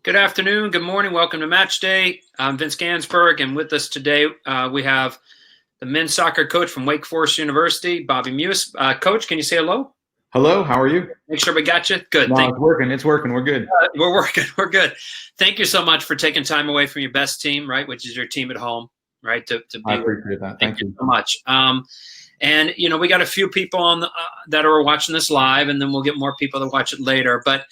Good afternoon, good morning, welcome to Match Day. I'm Vince Gansberg, and with us today we have the men's soccer coach from Wake Forest University, Bobby Muuss. Coach, can you say hello? Hello, how are you? Make sure we got you. Good. No, it's working. We're good. We're good. Thank you so much for taking time away from your best team, right, which is your team at home, right? I appreciate that. Thank you so much. And we got a few people on that are watching this live, and then we'll get more people to watch it later. But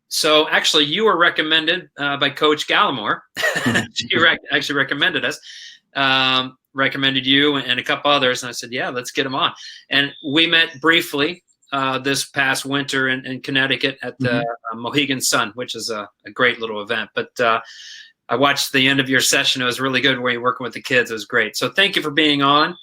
so actually, you were recommended by Coach Gallimore. She actually recommended us, recommended you and a couple others, and I said, yeah, let's get them on. And we met briefly this past winter in Connecticut at the Mohegan Sun, which is a great little event. But I watched the end of your session. It was really good where you're working with the kids. It was great. So thank you for being on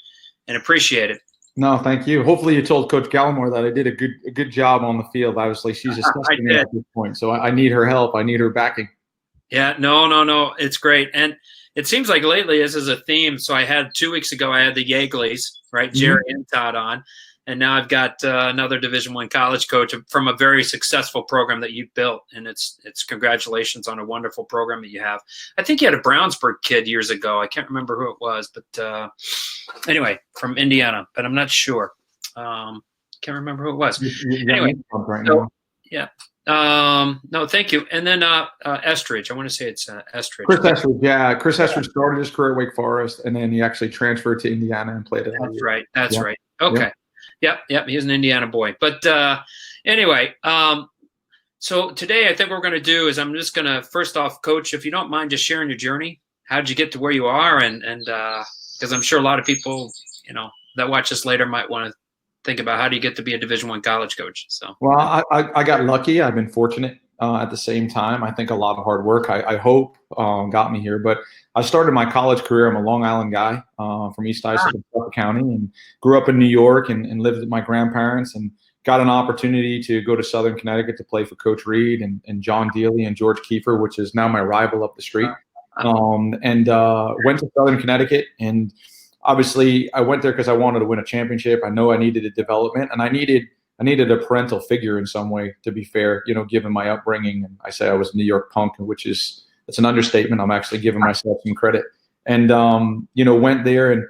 and appreciate it. No, thank you. Hopefully you told Coach Gallimore that I did a good job on the field. Obviously, she's assisting me at this point, so I need her help. I need her backing. Yeah, no. It's great. And it seems like lately this is a theme. So I had 2 weeks ago, I had the Yeagleys, right, Jerry and Todd on. And now I've got another Division I college coach from a very successful program that you built. And it's congratulations on a wonderful program that you have. I think you had a Brownsburg kid years ago. I can't remember who it was, but anyway, from Indiana, but I'm not sure. Can't remember who it was. Anyway, yeah. No, thank you. And then Estridge. I want to say it's Estridge. Chris Estridge, yeah. Chris Estridge started his career at Wake Forest, and then he actually transferred to Indiana and played it. That's right. That's right. Okay. Yep. He's an Indiana boy. But anyway, so today I think what we're going to do is I'm just going to, first off, Coach, if you don't mind just sharing your journey. How did you get to where you are? And because I'm sure a lot of people, that watch this later might want to think about how do you get to be a Division I college coach. So, well, I got lucky. I've been fortunate at the same time. I think a lot of hard work, I hope, got me here. But I started my college career. I'm a Long Island guy from East Islip, Suffolk County, and grew up in New York and lived with my grandparents and got an opportunity to go to Southern Connecticut to play for Coach Reed and John Dealey and George Kiefer, which is now my rival up the street. And went to Southern Connecticut, and obviously I went there because I wanted to win a championship. I know I needed a development, and I needed a parental figure in some way, to be fair, given my upbringing. And I say I was a New York punk, which it's an understatement. I'm actually giving myself some credit. And, went there, and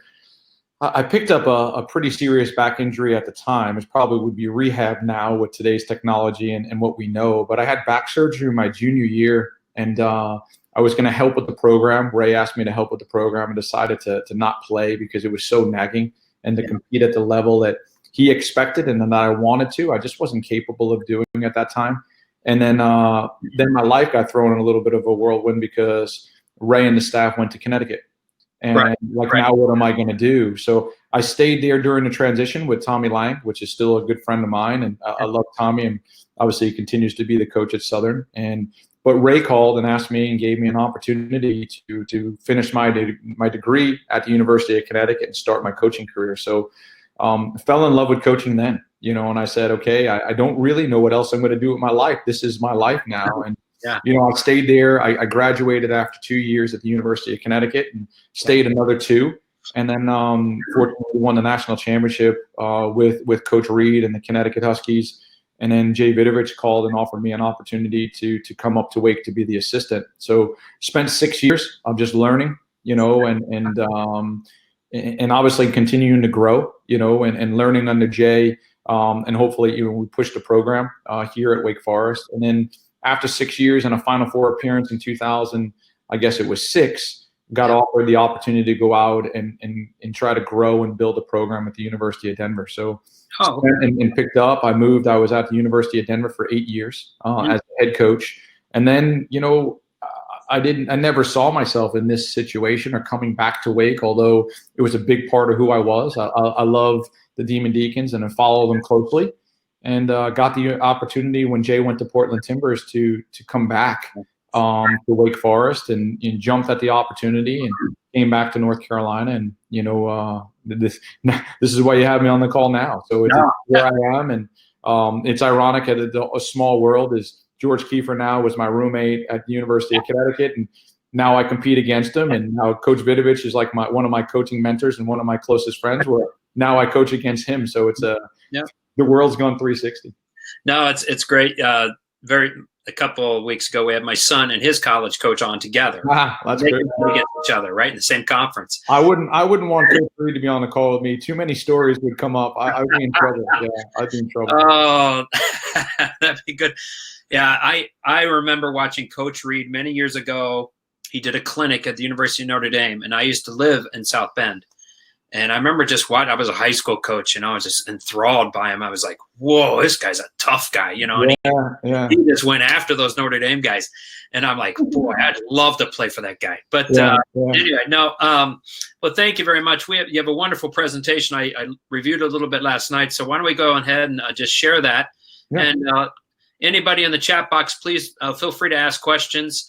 I picked up a pretty serious back injury at the time. It probably would be rehab now with today's technology and what we know. But I had back surgery my junior year, and I was going to help with the program. Ray asked me to help with the program and decided to not play because it was so nagging, and to compete at the level that he expected and that I wanted to. I just wasn't capable of doing at that time. And then my life got thrown in a little bit of a whirlwind because Ray and the staff went to Connecticut. And now what am I going to do? So I stayed there during the transition with Tommy Lang, which is still a good friend of mine. And I love Tommy, and obviously he continues to be the coach at Southern. But Ray called and asked me and gave me an opportunity to finish my degree at the University of Connecticut and start my coaching career. So fell in love with coaching then, and I said, okay, I don't really know what else I'm going to do with my life. This is my life now. And, I stayed there. I graduated after 2 years at the University of Connecticut and stayed another 2. And then fortunately won the national championship with Coach Reed and the Connecticut Huskies. And then Jay Vidovich called and offered me an opportunity to come up to Wake to be the assistant. So spent 6 years of just learning, and obviously continuing to grow, and learning under Jay. And hopefully, we pushed the program here at Wake Forest. And then after 6 years and a Final Four appearance in 2000, I guess it was 6, got offered the opportunity to go out and try to grow and build a program at the University of Denver. So and picked up. I moved. I was at the University of Denver for 8 years as a head coach. And then, I never saw myself in this situation or coming back to Wake, although it was a big part of who I was. I love the Demon Deacons and I follow them closely, and got the opportunity when Jay went to Portland Timbers to come back to Wake Forest and jumped at the opportunity and came back to North Carolina. And, this is why you have me on the call now. So it's where I am. And it's ironic at a small world is George Kiefer now was my roommate at the University of Connecticut, and now I compete against him. And now Coach Vidovich is like one of my coaching mentors and one of my closest friends, where now I coach against him. So it's the world's gone 360. No, it's great. Very a couple of weeks ago, we had my son and his college coach on together. That's they good. against each other, right, in the same conference. I wouldn't want Coach Reed to be on the call with me. Too many stories would come up. I'd be in trouble. Yeah, I'd be in trouble. Oh, that'd be good. Yeah, I remember watching Coach Reed many years ago. He did a clinic at the University of Notre Dame, and I used to live in South Bend. And I remember just what I was a high school coach, and I was just enthralled by him. I was like, "Whoa, this guy's a tough guy," And he just went after those Notre Dame guys, and I'm like, "Boy, I'd love to play for that guy." But anyway, no. Well, thank you very much. You have a wonderful presentation. I reviewed it a little bit last night, so why don't we go ahead and just share that? Yeah. And anybody in the chat box, please feel free to ask questions.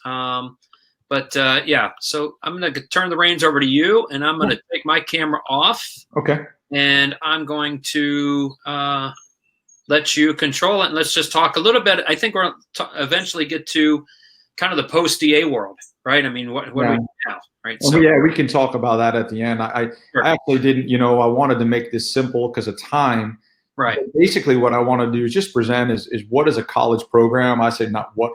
Yeah, so I'm going to turn the reins over to you, and I'm going to take my camera off. Okay. And I'm going to let you control it, and let's just talk a little bit. I think we'll eventually get to kind of the post-DA world, right? I mean, what do we do now, right? So, yeah, we can talk about that at the end. I actually didn't, I wanted to make this simple because of time. Right. But basically, what I want to do is just present is what is a college program. I say not what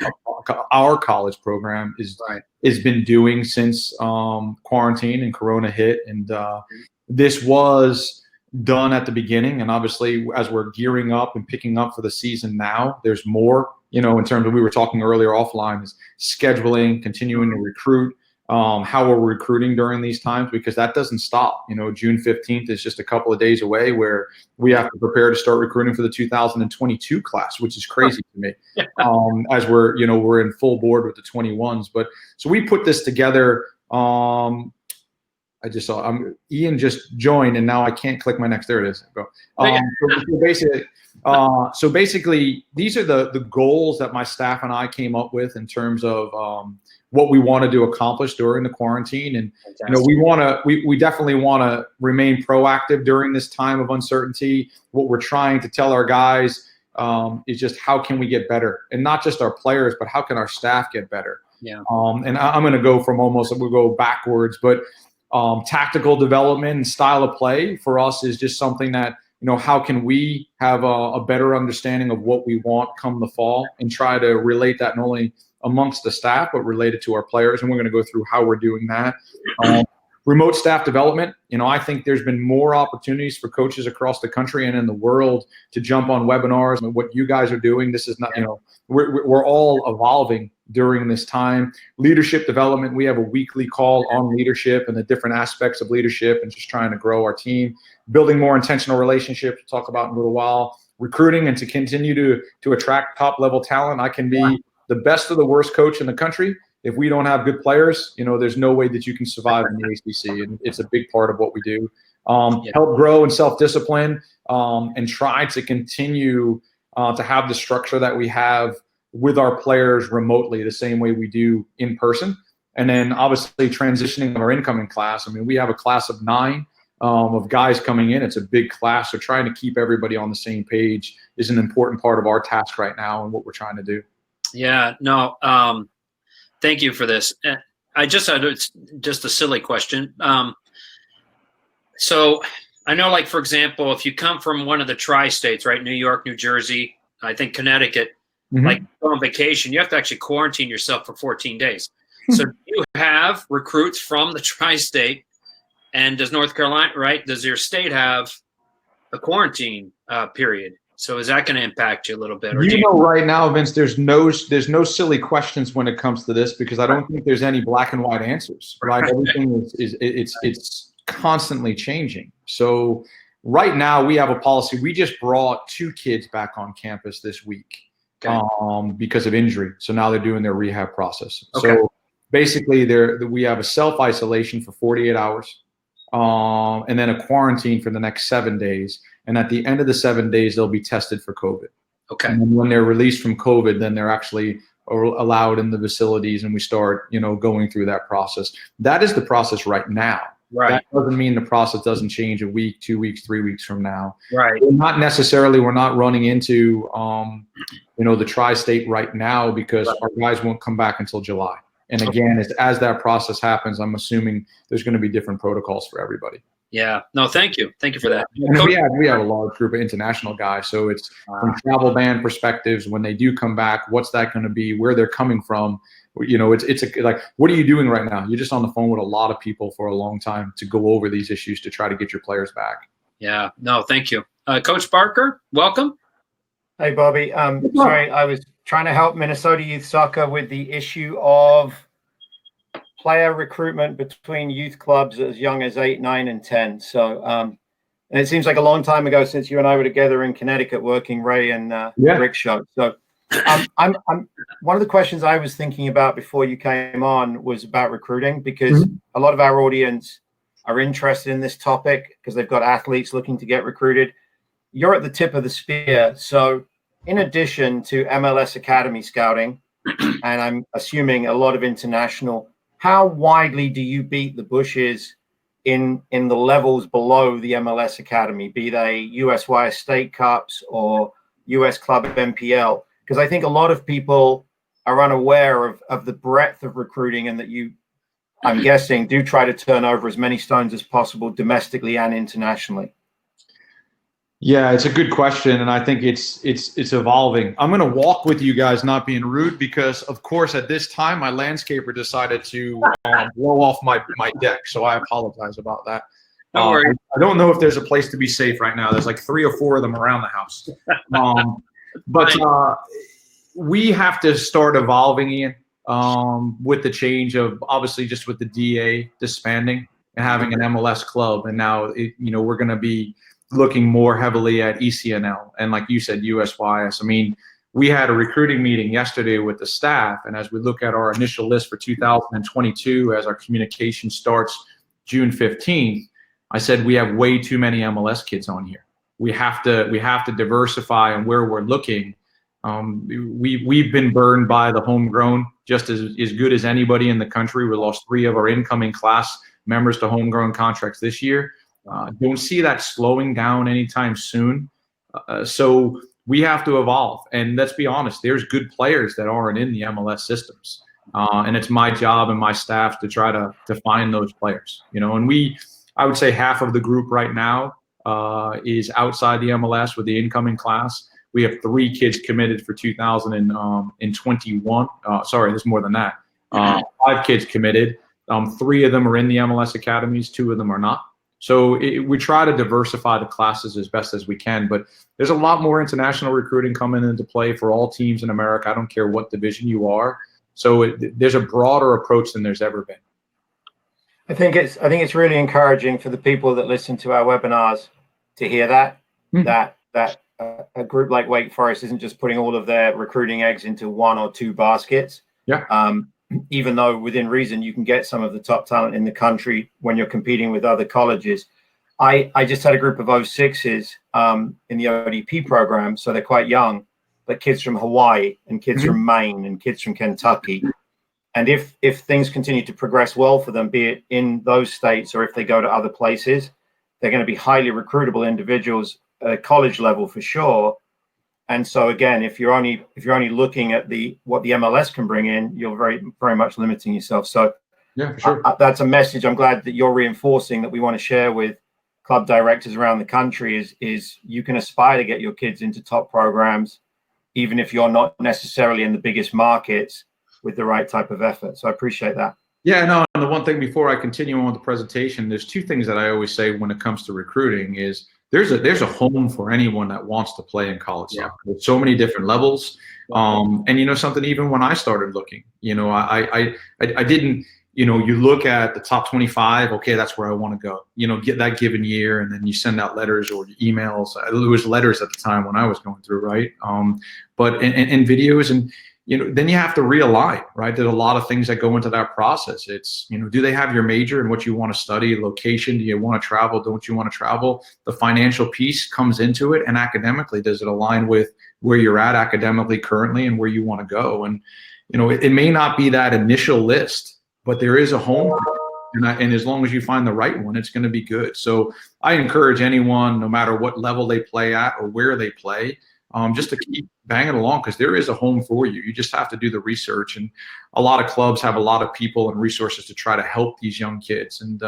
our college program has been doing since quarantine and Corona hit, and this was done at the beginning. And obviously, as we're gearing up and picking up for the season now, there's more. In terms of we were talking earlier offline, is scheduling, continuing to recruit. How we're recruiting during these times, because that doesn't stop. June 15th is just a couple of days away where we have to prepare to start recruiting for the 2022 class, which is crazy to me. As we're in full board with the 21s. But so we put this together. I just saw Ian just joined, and now I can't click my next. There it is. Go. So basically, these are the goals that my staff and I came up with in terms of what we wanted to accomplish during the quarantine. And we definitely want to remain proactive during this time of uncertainty. What we're trying to tell our guys is just how can we get better, and not just our players, but how can our staff get better. Yeah. And I'm going to go from we'll go backwards, but tactical development and style of play for us is just something that, how can we have a better understanding of what we want come the fall, and try to relate that not only amongst the staff, but related to our players. And we're going to go through how we're doing that. Remote staff development. I think there's been more opportunities for coaches across the country and in the world to jump on webinars. And what you guys are doing, this is not, we're all evolving during this time. Leadership development. We have a weekly call on leadership and the different aspects of leadership, and just trying to grow our team. Building more intentional relationships, we'll talk about in a little while. Recruiting, and to continue to attract top level talent. I can be the best of the worst coach in the country. If we don't have good players, there's no way that you can survive in the ACC, and it's a big part of what we do. Help grow and self-discipline, and try to continue to have the structure that we have with our players remotely, the same way we do in person. And then obviously transitioning our incoming class. I mean, we have a class of 9 of guys coming in. It's a big class, so trying to keep everybody on the same page is an important part of our task right now and what we're trying to do. Yeah, no, thank you for this. It's just a silly question. So I know, like, for example, if you come from one of the tri-states, right, New York, New Jersey, I think Connecticut, like go on vacation, you have to actually quarantine yourself for 14 days. So you have recruits from the tri-state, and does North Carolina, right, does your state have a quarantine period? So is that going to impact you a little bit? Or right now, Vince, there's no silly questions when it comes to this, because I don't think there's any black and white answers. Right? Everything is constantly changing. So right now we have a policy. We just brought 2 kids back on campus this week because of injury. So now they're doing their rehab process. Okay. So basically we have a self-isolation for 48 hours. And then a quarantine for the next 7 days. And at the end of the 7 days, they'll be tested for COVID. Okay. And when they're released from COVID, then they're actually allowed in the facilities, and we start, going through that process. That is the process right now. Right. That doesn't mean the process doesn't change a week, 2 weeks, 3 weeks from now. Right. We're not running into, the tri-state right now, because our guys won't come back until July. And again, as that process happens, I'm assuming there's going to be different protocols for everybody. Yeah. No, thank you. Thank you for that. And we have a large group of international guys. So it's from travel ban perspectives, when they do come back, what's that going to be, where they're coming from. Like, what are you doing right now? You're just on the phone with a lot of people for a long time to go over these issues to try to get your players back. Yeah. No, thank you. Coach Barker, welcome. Hey, Bobby. Sorry, I was trying to help Minnesota Youth Soccer with the issue of player recruitment between youth clubs as young as 8, 9, and 10. So, and it seems like a long time ago since you and I were together in Connecticut working Ray and Rick's show. So, I'm one of the questions I was thinking about before you came on was about recruiting, because a lot of our audience are interested in this topic because they've got athletes looking to get recruited. You're at the tip of the spear. So, in addition to MLS Academy scouting, and I'm assuming a lot of international, how widely do you beat the bushes in the levels below the MLS Academy, be they USY State Cups or US Club MPL? Because I think a lot of people are unaware of the breadth of recruiting, and that you, I'm guessing, do try to turn over as many stones as possible domestically and internationally. Yeah, it's a good question, and I think it's evolving. I'm going to walk with you guys, not being rude, because of course at this time my landscaper decided to blow off my deck, so I apologize about that. Don't worry. I don't know if there's a place to be safe right now. There's like 3 or 4 of them around the house. But we have to start evolving, Ian, with the change of, obviously, just with the DA disbanding and having an MLS club, and now we're going to be looking more heavily at ECNL and, like you said, USYS. I mean, we had a recruiting meeting yesterday with the staff, and as we look at our initial list for 2022, as our communication starts June 15th, I said we have way too many MLS kids on here. We have to diversify in where we're looking. We've been burned by the homegrown just as good as anybody in the country. We lost 3 of our incoming class members to homegrown contracts this year. Don't see that slowing down anytime soon. So we have to evolve. And let's be honest, there's good players that aren't in the MLS systems. And it's my job and my staff to try to find those players. And I would say half of the group right now is outside the MLS with the incoming class. We have 3 kids committed for 2021. Sorry, there's more than that. 5 kids committed. 3 of them are in the MLS academies. 2 of them are not. So we try to diversify the classes as best as we can, but there's a lot more international recruiting coming into play for all teams in America. I don't care what division you are. So there's a broader approach than there's ever been. I think it's really encouraging for the people that listen to our webinars to hear that a group like Wake Forest isn't just putting all of their recruiting eggs into 1 or 2 baskets. Yeah. Even though within reason you can get some of the top talent in the country when you're competing with other colleges. I just had a group of 06s in the ODP program, so they're quite young, but kids from Hawaii and kids from Maine and kids from Kentucky. And if things continue to progress well for them, be it in those states or if they go to other places, they're going to be highly recruitable individuals at a college level for sure. And so again, if you're only looking at what the MLS can bring in, you're very, very much limiting yourself. So yeah, for sure. That's a message I'm glad that you're reinforcing, that we want to share with club directors around the country is you can aspire to get your kids into top programs, even if you're not necessarily in the biggest markets, with the right type of effort. So I appreciate that. Yeah, no, and the one thing before I continue on with the presentation, there's 2 things that I always say when it comes to recruiting is there's a home for anyone that wants to play in college soccer. There's so many different levels. And something, even when I started looking, I didn't, you look at the top 25, okay, that's where I want to go, get that given year. And then you send out letters or emails. It was letters at the time when I was going through, right? But in videos and, then you have to realign, right? There's a lot of things that go into that process. It's, do they have your major and what you want to study, location? Do you want to travel? Don't you want to travel? The financial piece comes into it, and academically, does it align with where you're at academically currently and where you want to go? And, it may not be that initial list, but there is a home. And as long as you find the right one, it's going to be good. So I encourage anyone, no matter what level they play at or where they play, just to keep banging along, because there is a home for you. You just have to do the research, and a lot of clubs have a lot of people and resources to try to help these young kids, and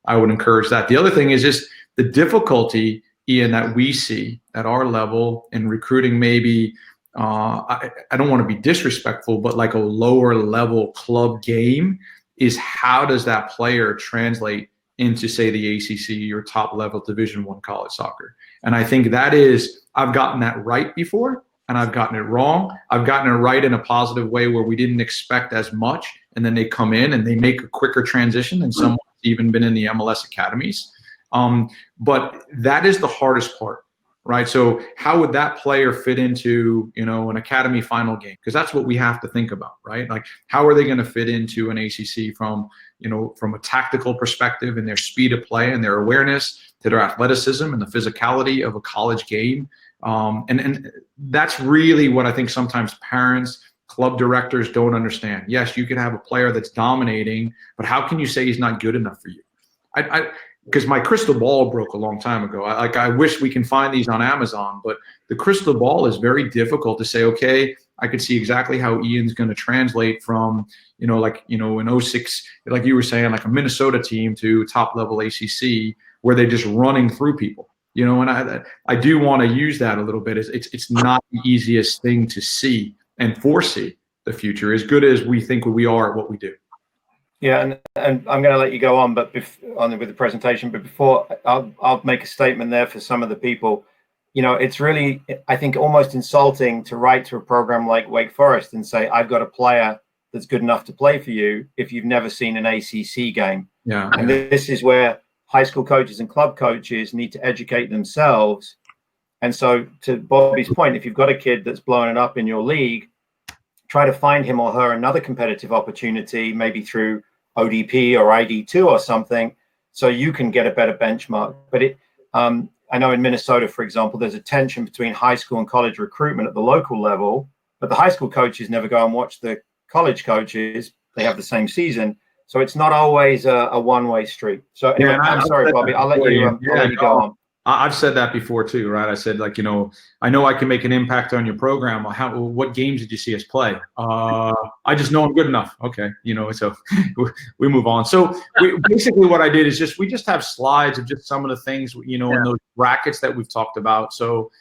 I would encourage that. The other thing is just the difficulty, Ian, that we see at our level in recruiting, maybe I don't want to be disrespectful, but like a lower level club game, is how does that player translate into, say, the ACC or top level Division I college soccer? And I think that is, I've gotten that right before, and I've gotten it wrong. I've gotten it right in a positive way where we didn't expect as much, and then they come in and they make a quicker transition than someone who's even been in the MLS academies. But that is the hardest part, right? So how would that player fit into, an academy final game? Because that's what we have to think about, right? Like, how are they going to fit into an ACC from a tactical perspective, and their speed of play and their awareness, to their athleticism and the physicality of a college game? And that's really what I think sometimes parents, club directors don't understand. Yes, you can have a player that's dominating, but how can you say he's not good enough for you? Because my crystal ball broke a long time ago. I wish we can find these on Amazon, but the crystal ball is very difficult to say, okay, I could see exactly how Ian's going to translate from, in 06, like you were saying, like a Minnesota team to top level ACC, where they're just running through people, and I do want to use that a little bit. It's not the easiest thing to see and foresee the future, as good as we think we are at what we do. Yeah, and I'm going to let you go on, but with the presentation. But before, I'll make a statement there for some of the people. It's really, I think, almost insulting to write to a program like Wake Forest and say, I've got a player that's good enough to play for you, if you've never seen an ACC game. Yeah. And this is where high school coaches and club coaches need to educate themselves. And so, to Bobby's point, if you've got a kid that's blowing it up in your league, try to find him or her another competitive opportunity, maybe through ODP or ID2 or something, so you can get a better benchmark. But I know in Minnesota, for example, there's a tension between high school and college recruitment at the local level, but the high school coaches never go and watch the college coaches. They have the same season. So it's not always a one-way street. So anyway, I'm sorry, Bobby, I'll let you go on. I've said that before too, right? I said, like, I know I can make an impact on your program. What games did you see us play? I just know I'm good enough. Okay. So we move on. So basically what I did is we just have slides of just some of the things, in those brackets that we've talked about. So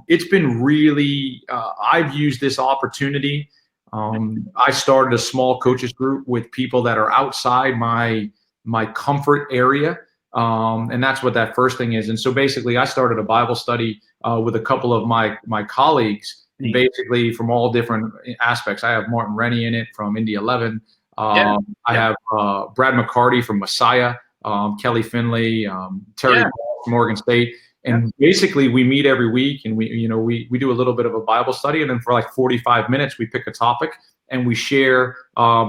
it's been really, I've used this opportunity. I started a small coaches group with people that are outside my comfort area. And that's what that first thing is. And so basically I started a Bible study with a couple of my colleagues, basically from all different aspects. I have Martin Rennie in it from Indy 11. I have Brad McCarty from Messiah, Kelly Finley, Terry from Oregon State. And basically we meet every week, and we do a little bit of a Bible study, and then for like 45 minutes we pick a topic and we share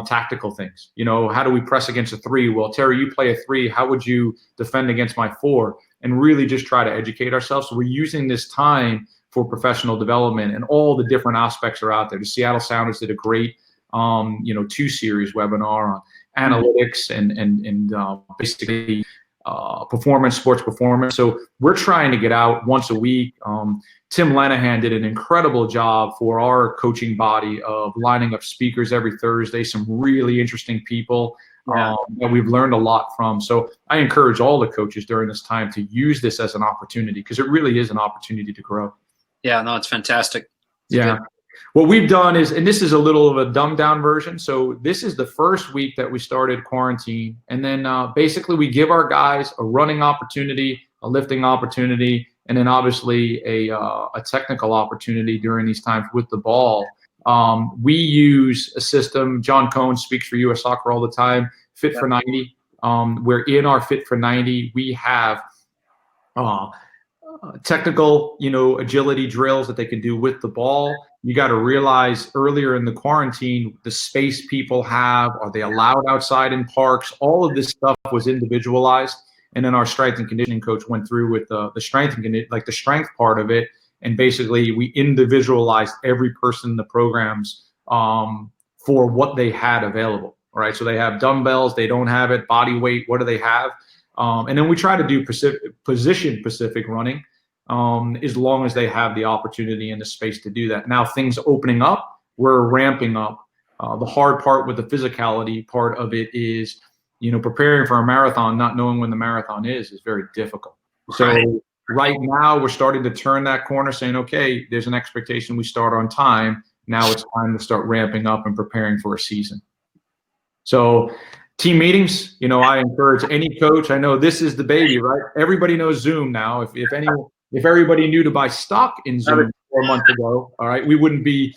tactical things. How do we press against a 3? Well, Terry, you play a 3. How would you defend against my 4? And really just try to educate ourselves. So we're using this time for professional development, and all the different aspects are out there. The Seattle Sounders did a great 2-series webinar on analytics and basically sports performance. So we're trying to get out once a week. Tim Lanahan did an incredible job for our coaching body of lining up speakers every Thursday, some really interesting people that we've learned a lot from. So I encourage all the coaches during this time to use this as an opportunity, because it really is an opportunity to grow. Yeah, no, it's fantastic. It's good. What we've done is, and this is a little of a dumbed down version. So this is the first week that we started quarantine. And then basically we give our guys a running opportunity, a lifting opportunity, and then obviously a technical opportunity during these times with the ball. We use a system. John Cohn speaks for U.S. Soccer all the time, Fit for 90. Where in our Fit for 90, we have technical, agility drills that they can do with the ball. You got to realize earlier in the quarantine, the space people have, are they allowed outside in parks? All of this stuff was individualized. And then our strength and conditioning coach went through with the strength and the strength part of it. And basically we individualized every person in the programs for what they had available. All right. So they have dumbbells, they don't have it, body weight, what do they have? And then we try to do position specific running. as long as they have the opportunity and the space to do that. Now, things opening up, we're ramping up. The hard part with the physicality part of it is, preparing for a marathon, not knowing when the marathon is very difficult. So right now we're starting to turn that corner, saying, okay, there's an expectation we start on time. Now it's time to start ramping up and preparing for a season. So team meetings, I encourage any coach. I know this is the baby, right? Everybody knows Zoom now. If everybody knew to buy stock in Zoom 4 months ago, all right, we wouldn't be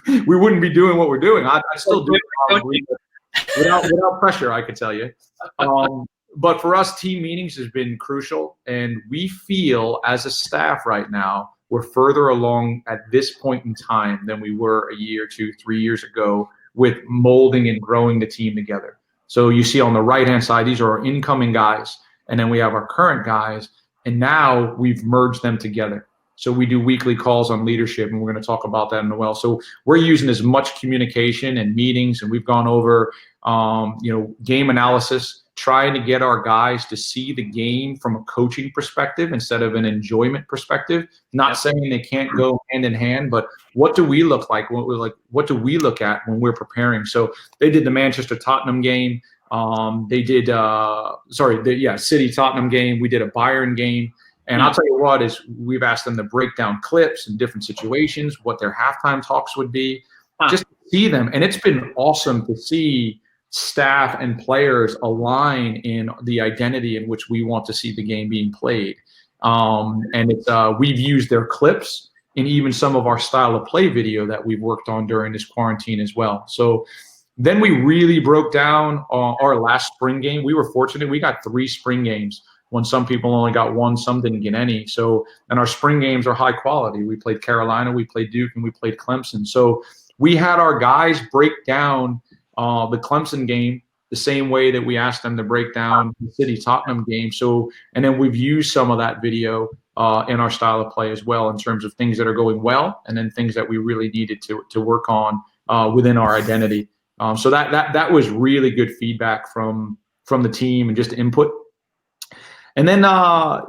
doing what we're doing. I still do it probably, without pressure, I could tell you. But for us, team meetings has been crucial, and we feel as a staff right now we're further along at this point in time than we were a year, 2, 3 years ago with molding and growing the team together. So you see on the right-hand side, these are our incoming guys, and then we have our current guys, and now we've merged them together. So we do weekly calls on leadership, and we're going to talk about that in a while. So we're using as much communication and meetings, and we've gone over, game analysis, trying to get our guys to see the game from a coaching perspective instead of an enjoyment perspective. Not saying they can't go hand in hand, but what do we look like? What do we look at when we're preparing? So they did the Manchester-Tottenham game. They did, City-Tottenham game. We did a Bayern game. And I'll tell you what, we've asked them to break down clips in different situations, what their halftime talks would be, just to see them. And it's been awesome to see staff and players align in the identity in which we want to see the game being played. And we've used their clips in even some of our style of play video that we've worked on during this quarantine as well. So then we really broke down our last spring game. We were fortunate. We got 3 spring games when some people only got 1, some didn't get any. So, and our spring games are high quality. We played Carolina, we played Duke, and we played Clemson. So we had our guys break down the Clemson game the same way that we asked them to break down the City-Tottenham game. So, and then we've used some of that video in our style of play as well, in terms of things that are going well, and then things that we really needed to work on within our identity. So that was really good feedback from the team and just input. And then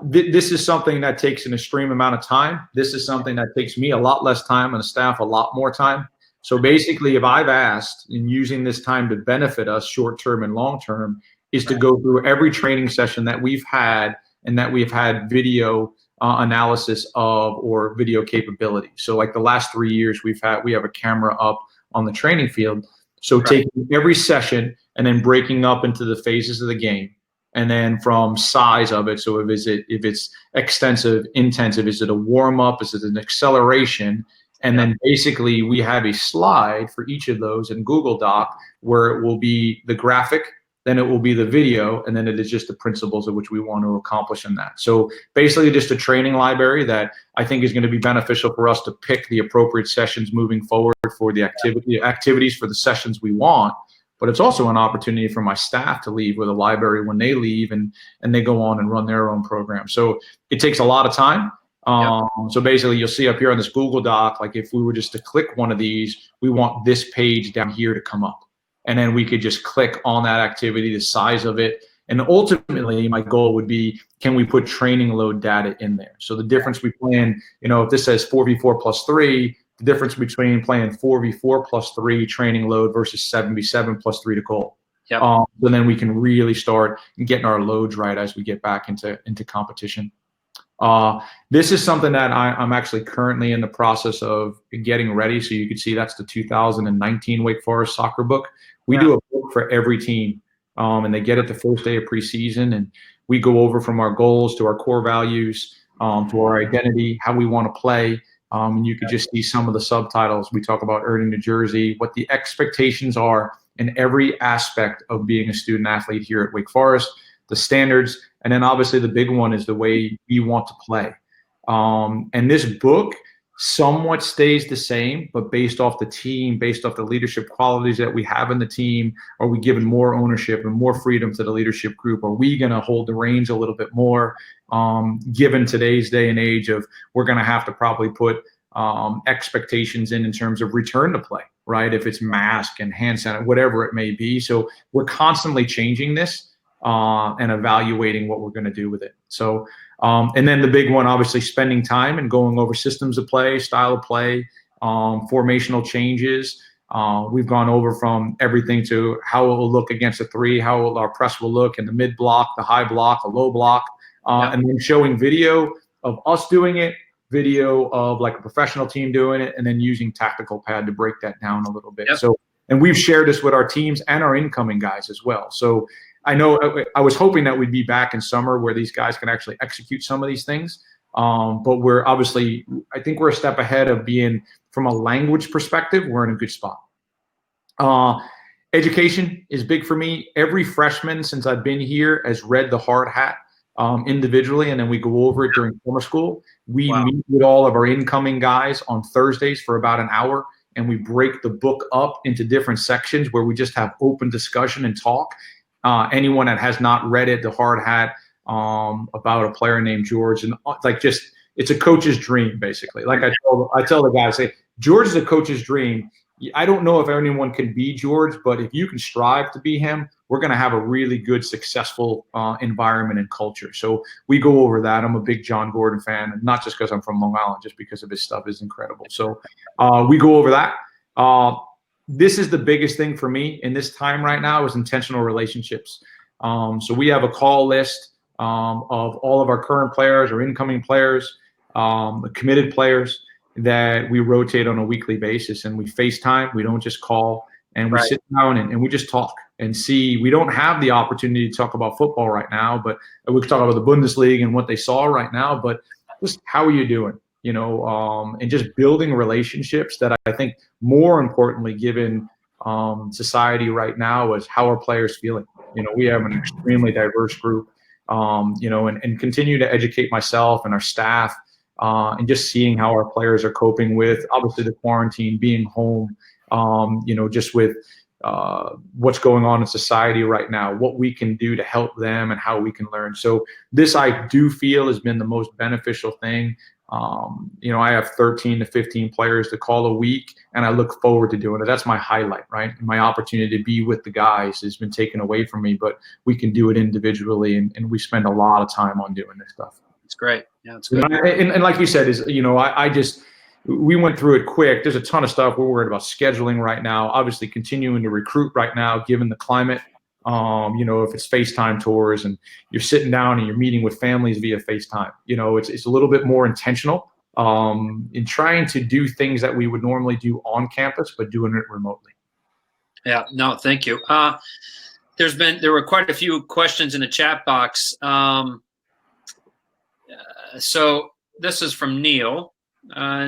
this is something that takes an extreme amount of time. This is something that takes me a lot less time and the staff a lot more time. So basically, if I've asked, in using this time to benefit us short-term and long-term, is to go through every training session that we've had and that we've had video analysis of, or video capability. So like the last 3 years we have a camera up on the training field. So taking every session and then breaking up into the phases of the game. And then from size of it, so if it's extensive, intensive, is it a warm-up, is it an acceleration? And then basically we have a slide for each of those in Google Doc where it will be the graphic, then it will be the video, and then it is just the principles of which we want to accomplish in that. So basically just a training library that I think is going to be beneficial for us to pick the appropriate sessions moving forward for the activities for the sessions we want. But it's also an opportunity for my staff to leave with a library when they leave and they go on and run their own program. So it takes a lot of time. So basically you'll see up here on this Google Doc, like if we were just to click one of these, we want this page down here to come up. And then we could just click on that activity, the size of it. And ultimately my goal would be, can we put training load data in there? So the difference between, if this says 4v4 plus 3, the difference between playing 4v4 plus 3 training load versus 7v7 plus 3 to goal. So then we can really start getting our loads right as we get back into competition. This is something that I'm actually currently in the process of getting ready. So you can see that's the 2019 Wake Forest soccer book. We do a book for every team, and they get it the first day of preseason. And we go over from our goals to our core values, to our identity, how we want to play. And you could just see some of the subtitles. We talk about earning the jersey, what the expectations are in every aspect of being a student athlete here at Wake Forest, the standards, and then obviously the big one is the way we want to play. And this book somewhat stays the same, but based off the team, based off the leadership qualities that we have in the team, are we giving more ownership and more freedom to the leadership group? Are we going to hold the reins a little bit more? Given today's day and age of, we're going to have to probably put expectations in terms of return to play, right? If it's mask and hand sanitizer, whatever it may be. So we're constantly changing this and evaluating what we're going to do with it. So And then the big one, obviously, spending time and going over systems of play, style of play, formational changes. We've gone over from everything to how it will look against a 3, how our press will look in the mid block, the high block, the low block, and then showing video of us doing it, video of like a professional team doing it, and then using tactical pad to break that down a little bit. So, and we've shared this with our teams and our incoming guys as well. So I know I was hoping that we'd be back in summer where these guys can actually execute some of these things. But we're obviously, I think we're a step ahead of being, from a language perspective, we're in a good spot. Education is big for me. Every freshman since I've been here has read the hard hat individually, and then we go over it during summer school. We meet with all of our incoming guys on Thursdays for about an hour, and we break the book up into different sections where we just have open discussion and talk. Anyone that has not read it, the hard hat, about a player named George, and like just, it's a coach's dream, basically. Like I tell the guys, say, George is a coach's dream. I don't know if anyone can be George, but if you can strive to be him, we're going to have a really good, successful environment and culture. So we go over that. I'm a big John Gordon fan, and not just because I'm from Long Island, just because of his stuff is incredible. So we go over that. This is the biggest thing for me in this time right now is intentional relationships. So we have a call list of all of our current players or incoming players, committed players, that we rotate on a weekly basis, and we FaceTime. We don't just call, and we sit down and we just talk and see. We don't have the opportunity to talk about football right now, but we can talk about the Bundesliga and what they saw right now, but just how are you doing, you know, and just building relationships that I think more importantly, given society right now, is how are players feeling. You know, we have an extremely diverse group, you know, and continue to educate myself and our staff, and just seeing how our players are coping with, obviously, the quarantine, being home, you know, just with what's going on in society right now, what we can do to help them and how we can learn. So this, I do feel, has been the most beneficial thing. You know, I have 13 to 15 players to call a week, and I look forward to doing it. That's my highlight, right? My opportunity to be with the guys has been taken away from me, but we can do it individually, and we spend a lot of time on doing this stuff. It's great. Yeah, it's good. And like you said, is, you know, I just, we went through it quick. There's a ton of stuff. We're worried about scheduling right now, obviously continuing to recruit right now, given the climate. You know, if it's FaceTime tours and you're sitting down and you're meeting with families via FaceTime, you know, it's a little bit more intentional in trying to do things that we would normally do on campus, but doing it remotely. Yeah, no, thank you. There were quite a few questions in the chat box. So this is from Neil.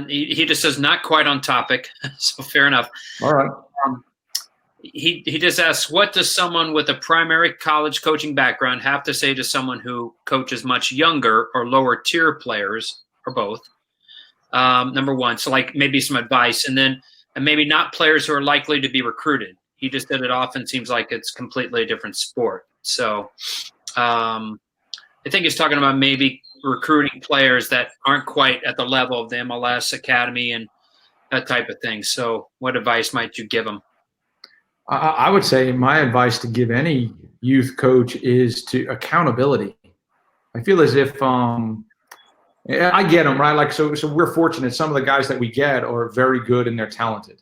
He just says, not quite on topic. So fair enough. All right. He just asks, what does someone with a primary college coaching background have to say to someone who coaches much younger or lower tier players, or both? Number one, so like maybe some advice, and maybe not players who are likely to be recruited. He just said it often seems like it's completely a different sport. So I think he's talking about maybe recruiting players that aren't quite at the level of the MLS academy and that type of thing. So what advice might you give them? I would say my advice to give any youth coach is to accountability. I feel as if I get them, right? Like, so we're fortunate. Some of the guys that we get are very good and they're talented.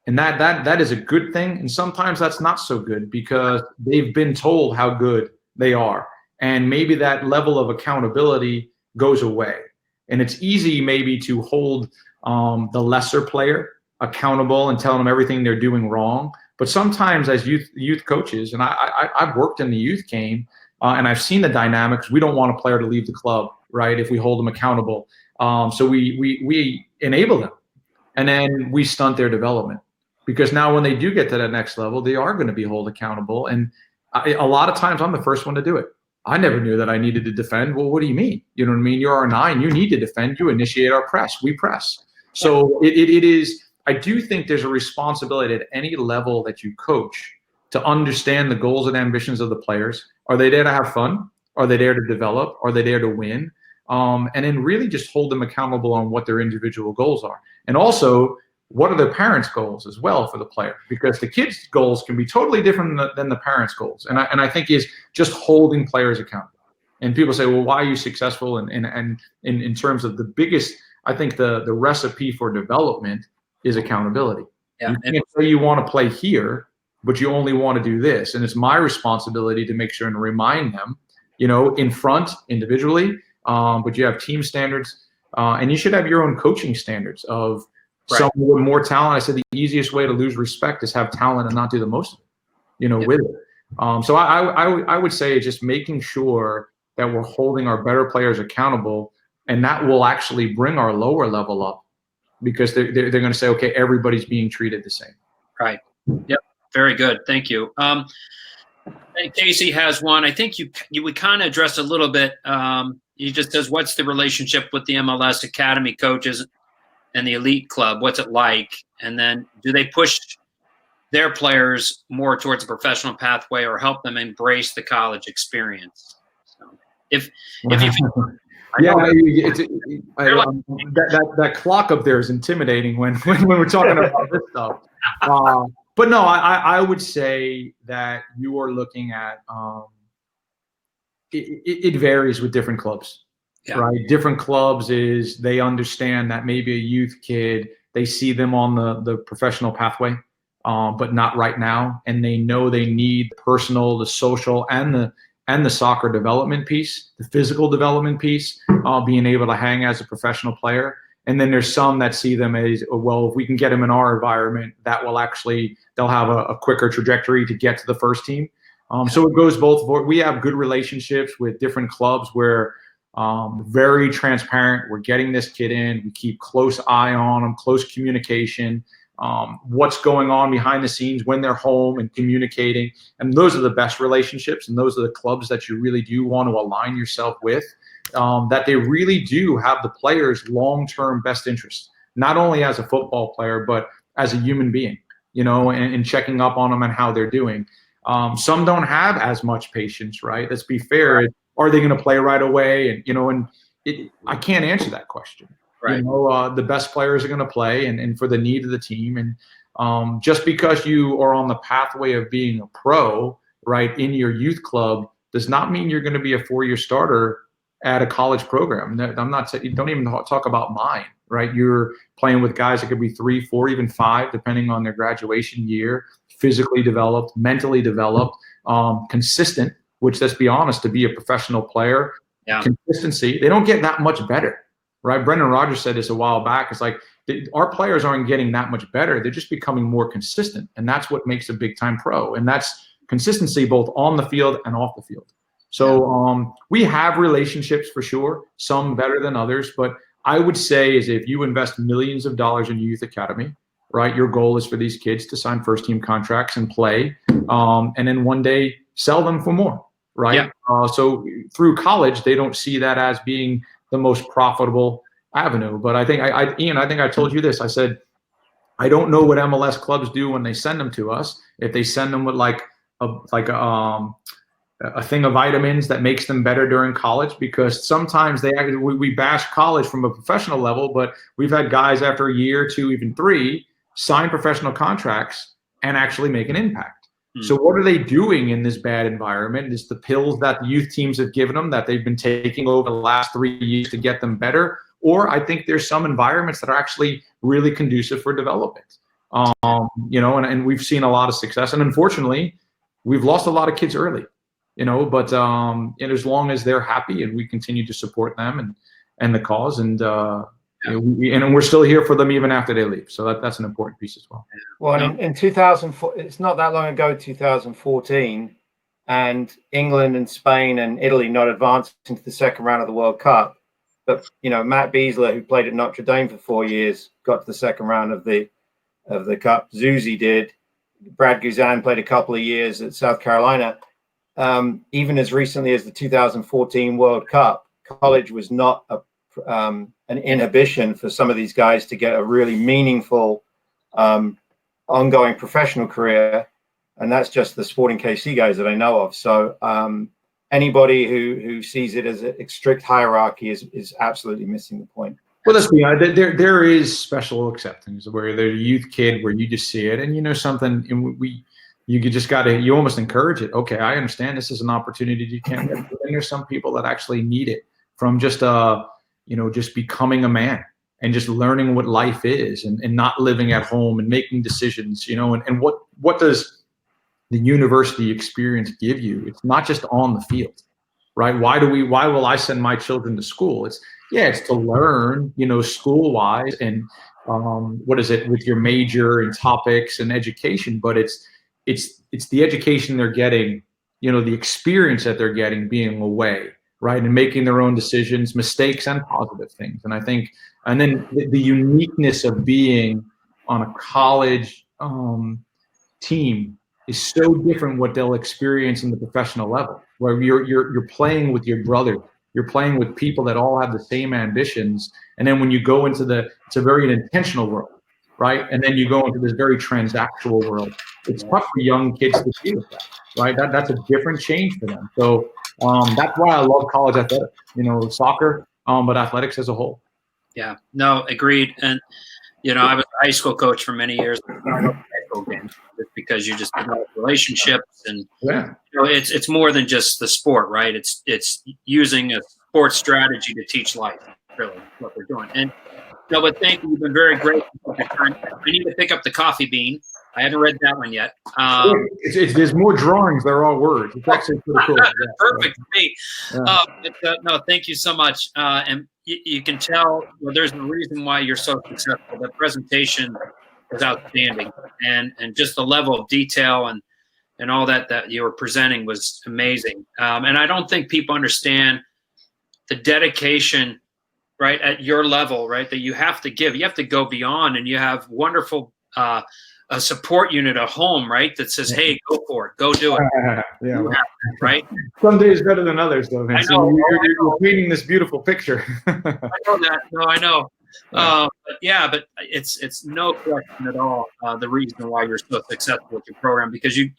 And that is a good thing. And sometimes that's not so good because they've been told how good they are. And maybe that level of accountability goes away. And it's easy maybe to hold the lesser player accountable and tell them everything they're doing wrong. But sometimes as youth coaches, and I've worked in the youth game, and I've seen the dynamics, we don't want a player to leave the club, right, if we hold them accountable. So we enable them, and then we stunt their development. Because now when they do get to that next level, they are going to be held accountable. And a lot of times I'm the first one to do it. I never knew that I needed to defend. Well, what do you mean? You know what I mean? You're R9. You need to defend. You initiate our press. We press. So it is – I do think there's a responsibility at any level that you coach to understand the goals and ambitions of the players. Are they there to have fun? Are they there to develop? Are they there to win? And then really just hold them accountable on what their individual goals are. And also – what are the parents' goals as well for the player? Because the kids' goals can be totally different than the parents' goals. And I think is just holding players accountable. And people say, well, why are you successful? And in terms of the biggest, I think the recipe for development is accountability. Yeah. You can't say you want to play here, but you only want to do this. And it's my responsibility to make sure and remind them, in front individually, but you have team standards, and you should have your own coaching standards of someone with more talent. I said the easiest way to lose respect is have talent and not do the most of it, with it. So I would say just making sure that we're holding our better players accountable, and that will actually bring our lower level up, because they're going to say, okay, everybody's being treated the same. Right. Yep. Very good. Thank you. Casey has one. I think we kind of addressed a little bit. He just says, what's the relationship with the MLS academy coaches and the elite club? What's it like? And then do they push their players more towards a professional pathway or help them embrace the college experience? So if you yeah, that clock up there is intimidating when we're talking about this stuff. But no, I would say that you are looking at it varies with different clubs, right? Different clubs is they understand that maybe a youth kid, they see them on the professional pathway, but not right now, and they know they need the social, and the soccer development piece, the physical development piece, being able to hang as a professional player. And then there's some that see them as, well, if we can get them in our environment, that will they'll have a quicker trajectory to get to the first team. So it goes both. We have good relationships with different clubs where very transparent. We're getting this kid in. We keep close eye on them, close communication. What's going on behind the scenes when they're home and communicating. And those are the best relationships, and those are the clubs that you really do want to align yourself with, that they really do have the players' long-term best interest, not only as a football player, but as a human being, and checking up on them and how they're doing. Some don't have as much patience, right? Let's be fair. Are they going to play right away? And, I can't answer that question. Right. The best players are going to play and for the need of the team. And just because you are on the pathway of being a pro, right, in your youth club does not mean you're going to be a 4-year starter at a college program. I'm not saying, don't even talk about mine, right? You're playing with guys that could be 3, 4, even 5, depending on their graduation year, physically developed, mentally developed, consistent, which, let's be honest, to be a professional player, consistency, they don't get that much better. Right, Brendan Rodgers said this a while back. It's like our players aren't getting that much better; they're just becoming more consistent, and that's what makes a big-time pro. And that's consistency both on the field and off the field. So we have relationships for sure, some better than others. But I would say is if you invest millions of dollars in youth academy, right, your goal is for these kids to sign first-team contracts and play, and then one day sell them for more. Right. Yeah. So through college, they don't see that as being the most profitable avenue. But I think Ian, I think I told you this. I said, I don't know what MLS clubs do when they send them to us. If they send them with like a thing of vitamins that makes them better during college, because sometimes we bash college from a professional level, but we've had guys after a year, 2, even 3 sign professional contracts and actually make an impact. So what are they doing in this bad environment? Is the pills that the youth teams have given them that they've been taking over the last 3 years to get them better? Or I think there's some environments that are actually really conducive for development. And we've seen a lot of success. And unfortunately, we've lost a lot of kids early, but and as long as they're happy and we continue to support them and the cause, and we're still here for them even after they leave. So that's an important piece as well. Well, in 2004, it's not that long ago, 2014, and England and Spain and Italy not advancing to the second round of the World Cup. But, Matt Beasler, who played at Notre Dame for 4 years, got to the second round of the Cup. Zuzi did. Brad Guzan played a couple of years at South Carolina. Even as recently as the 2014 World Cup, college was not an inhibition for some of these guys to get a really meaningful ongoing professional career, and that's just the Sporting KC guys that I know of. So anybody who sees it as a strict hierarchy is absolutely missing the point. Well, let's be honest. There is special acceptance where there's a youth kid where you just see it, and something. And you just got to, you almost encourage it. Okay, I understand this is an opportunity you can't get. But then there's some people that actually need it from just, just becoming a man and just learning what life is, and not living at home and making decisions, and what does the university experience give you? It's not just on the field, right? Why will I send my children to school? It's to learn, school wise, and what is it with your major and topics and education, but it's the education they're getting, the experience that they're getting being away, right? And making their own decisions, mistakes and positive things. And I think, and then the uniqueness of being on a college team is so different what they'll experience in the professional level, where you're playing with your brother, you're playing with people that all have the same ambitions. And then when you go into it's a very intentional world, right? And then you go into this very transactional world. It's tough for young kids to deal with that, right? That's a different change for them. So that's why I love college athletics, soccer, but athletics as a whole. Yeah, no, agreed. And, I was a high school coach for many years. Games, because you just develop relationships, and it's more than just the sport, right? It's using a sports strategy to teach life, really, what we're doing. And but thank you. You've been very great. I need to pick up the Coffee Bean. I haven't read that one yet. There's more drawings. They're all words. It's actually pretty cool. Perfect for me. No, thank you so much. And you can tell there's a reason why you're so successful. The presentation was outstanding, and just the level of detail and all that you were presenting was amazing. And I don't think people understand the dedication, right, at your level, right, that you have to give. You have to go beyond, and you have wonderful a support unit at home, right, that says, hey, go for it, go do it. Right? Some days better than others, though. I know. You're painting this beautiful picture. I know that. No, I know. But it's no question at all the reason why you're so successful with your program, because you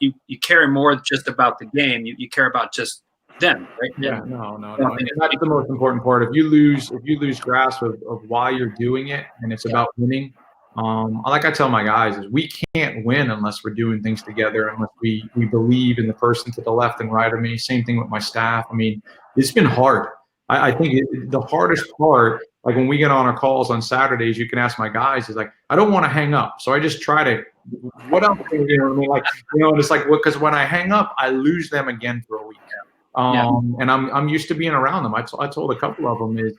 care more just about the game. You care about just them, right? Yeah, no. That's the most important part. If you lose grasp of why you're doing it, and it's about winning, like I tell my guys, is we can't win unless we're doing things together, unless we believe in the person to the left and right of me. Same thing with my staff. I mean, it's been hard. I think the hardest part, like when we get on our calls on Saturdays, you can ask my guys, is like, I don't want to hang up. So I just try to, what else? And it's like, because when I hang up, I lose them again for a week. And I'm used to being around them. I told a couple of them is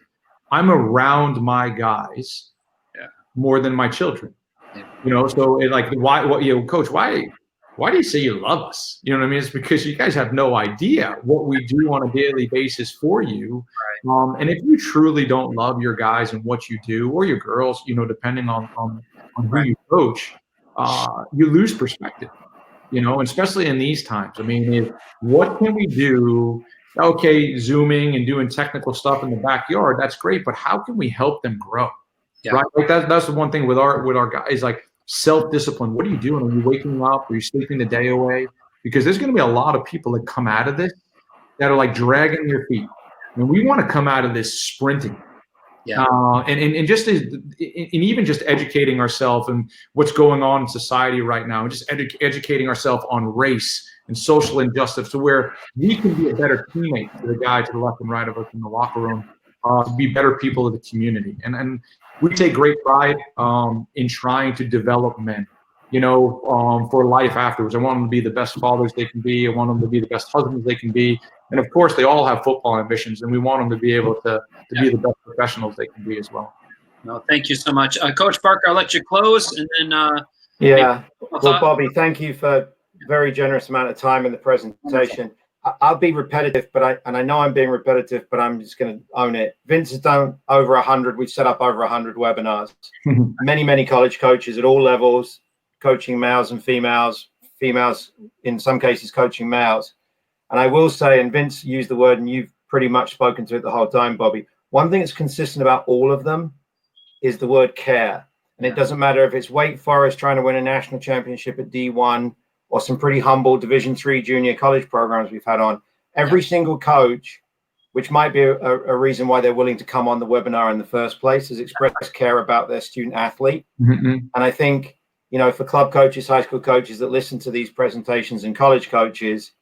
I'm around my guys more than my children. So Coach, why do you say you love us? You know what I mean? It's because you guys have no idea what we do on a daily basis for you. Right. And if you truly don't love your guys and what you do, or your girls, depending on who you coach, you lose perspective, especially in these times. I mean, what can we do? Okay, Zooming and doing technical stuff in the backyard, that's great, but how can we help them grow? Yeah. Right? Like that's the one thing with our guys, like self-discipline. What are you doing? Are you waking up? Are you sleeping the day away? Because there's going to be a lot of people that come out of this that are like dragging their feet. And we want to come out of this sprinting. Yeah. And even just educating ourselves and what's going on in society right now, and just educating ourselves on race and social injustice, to where we can be a better teammate to the guy to the left and right of us in the locker room, to be better people of the community. And we take great pride in trying to develop men, for life afterwards. I want them to be the best fathers they can be. I want them to be the best husbands they can be. And of course, they all have football ambitions, and we want them to be able to be the best professionals they can be as well. No, thank you so much. Coach Parker, I'll let you close, and then well, Bobby, thank you for a very generous amount of time in the presentation. I'll be repetitive, I know I'm being repetitive, but I'm just going to own it. Vince has done over 100. We've set up over 100 webinars. Many college coaches at all levels, coaching males and females in some cases coaching males. And I will say, and Vince used the word, and you've pretty much spoken to it the whole time, Bobby, one thing that's consistent about all of them is the word care. And it doesn't matter if it's Wake Forest trying to win a national championship at D1, or some pretty humble Division III junior college programs we've had on. Every single coach, which might be a reason why they're willing to come on the webinar in the first place, has expressed care about their student athlete. Mm-hmm. And I think you know, for club coaches, high school coaches that listen to these presentations, and college coaches,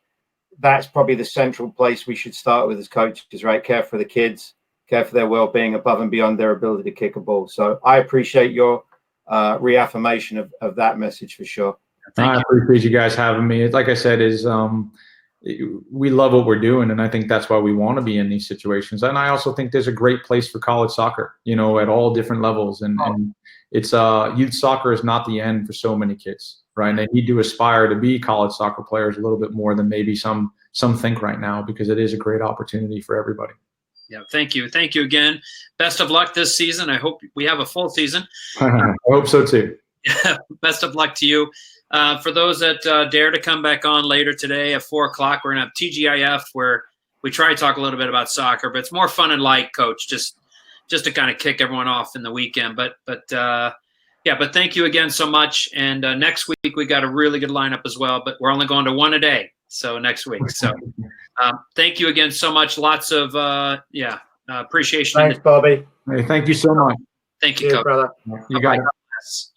that's probably the central place we should start with as coaches, right? Care for the kids, care for their well-being above and beyond their ability to kick a ball. So I appreciate your reaffirmation of that message for sure. I appreciate you guys having me. Like I said, we love what we're doing, and I think that's why we want to be in these situations. And I also think there's a great place for college soccer, you know, at all different levels. And it's youth soccer is not the end for so many kids, right? And they need to aspire to be college soccer players a little bit more than maybe some think right now, because it is a great opportunity for everybody. Yeah, thank you again. Best of luck this season. I hope we have a full season. I hope so too. Best of luck to you. For those that dare to come back on later today at 4 o'clock, we're going to have TGIF, where we try to talk a little bit about soccer, but it's more fun and light, Coach, just to kind of kick everyone off in the weekend. But thank you again so much. And next week we got a really good lineup as well, but we're only going to one a day. So next week. So thank you again so much. Lots of appreciation. Thanks, Bobby. Hey, thank you so much. Thank you, Cheers, Coach. brother. You got it. Yes.